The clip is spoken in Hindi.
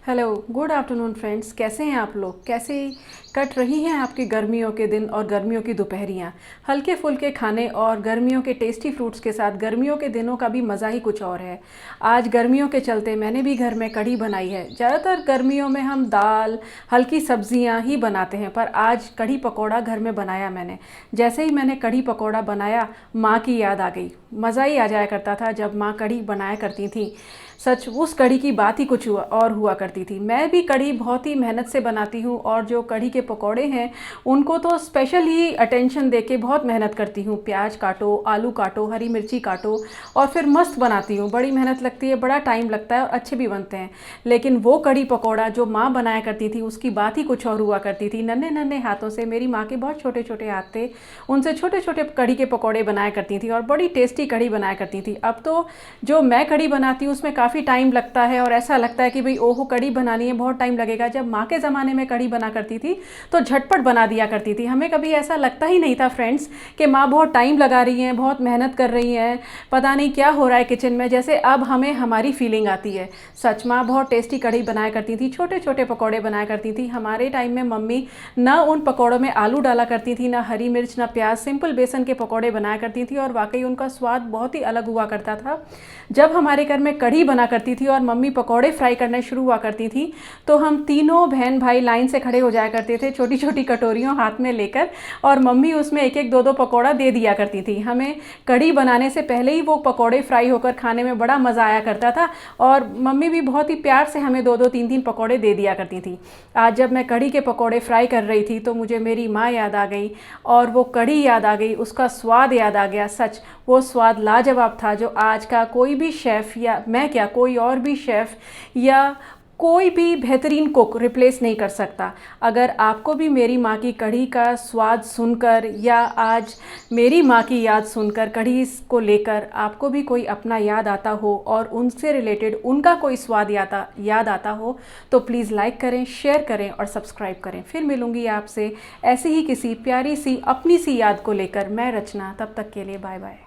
Hello, good afternoon friends. कैसे हैं आप लोग? कैसे कट रही हैं आपकी गर्मियों के दिन और गर्मियों की दोपहरियाँ? हल्के फुल्के खाने और गर्मियों के टेस्टी फ्रूट्स के साथ गर्मियों के दिनों का भी मज़ा ही कुछ और है। आज गर्मियों के चलते मैंने भी घर में कढ़ी बनाई है। ज़्यादातर गर्मियों में हम दाल, हल्की सब्जियाँ ही बनाते हैं, पर आज कढ़ी पकौड़ा घर में बनाया मैंने। जैसे ही मैंने कढ़ी पकौड़ा बनाया, माँ की याद आ गई। मज़ा ही आ जाया करता था जब माँ कढ़ी बनाया करती थी। सच, उस कढ़ी की बात ही कुछ हुआ करती थी। मैं भी कढ़ी बहुत ही मेहनत से बनाती हूँ और जो कढ़ी के पकौड़े हैं उनको तो स्पेशल ही अटेंशन देके बहुत मेहनत करती हूँ। प्याज काटो, आलू काटो, हरी मिर्ची काटो और फिर मस्त बनाती हूँ। बड़ी मेहनत लगती है, बड़ा टाइम लगता है और अच्छे भी बनते हैं। लेकिन वो कढ़ी पकौड़ा जो माँ बनाया करती थी उसकी बात ही कुछ और हुआ करती थी। नन्हे नन्हे हाथों से, मेरी माँ के बहुत छोटे छोटे हाथ थे, उनसे छोटे छोटे कढ़ी के पकौड़े बनाया करती थी और बड़ी टेस्टी कढ़ी बनाया करती थी। अब तो जो मैं कढ़ी बनाती हूँ उसमें काफ़ी टाइम लगता है और ऐसा लगता है कि भाई ओहो, कढ़ी बनानी है, बहुत टाइम लगेगा। जब माँ के ज़माने में कढ़ी बना करती थी तो झटपट बना दिया करती थी। हमें कभी ऐसा लगता ही नहीं था फ्रेंड्स कि माँ बहुत टाइम लगा रही हैं, बहुत मेहनत कर रही हैं, पता नहीं क्या हो रहा है किचन में। जैसे अब हमें हमारी फीलिंग आती है। सच, माँ बहुत टेस्टी कढ़ी बनाया करती थी, छोटे छोटे पकौड़े बनाया करती थी। हमारे टाइम में मम्मी ना उन पकौड़ों में आलू डाला करती थी, ना हरी मिर्च, ना प्याज, सिंपल बेसन के पकौड़े बनाया करती थी और वाकई उनका स्वाद बहुत ही अलग हुआ करता था। जब हमारे घर में कढ़ी बना करती थी और मम्मी पकौड़े फ्राई करने शुरू हुआ करती थी तो हम तीनों बहन भाई लाइन से खड़े हो जाया करते थे, छोटी छोटी कटोरियों हाथ में लेकर, और मम्मी उसमें एक एक दो दो पकौड़ा दे दिया करती थी। हमें कढ़ी बनाने से पहले ही वो पकौड़े फ्राई होकर खाने में बड़ा मज़ा आया करता था और मम्मी भी बहुत ही प्यार से हमें दो दो तीन तीन पकौड़े दे दिया करती थी। आज जब मैं कढ़ी के पकौड़े फ्राई कर रही थी तो मुझे मेरी माँ याद आ गई और वो कढ़ी याद आ गई, उसका स्वाद याद आ गया। सच, वो स्वाद लाजवाब था जो आज का कोई भी शेफ़, या मैं क्या, कोई और भी शेफ़ या कोई भी बेहतरीन कुक रिप्लेस नहीं कर सकता। अगर आपको भी मेरी माँ की कढ़ी का स्वाद सुनकर या आज मेरी माँ की याद सुनकर कढ़ी को लेकर आपको भी कोई अपना याद आता हो और उनसे रिलेटेड उनका कोई स्वाद याद आता हो तो प्लीज़ लाइक करें, शेयर करें और सब्सक्राइब करें। फिर मिलूँगी आपसे ऐसी ही किसी प्यारी सी अपनी सी याद को लेकर। मैं रचना, तब तक के लिए बाय बाय।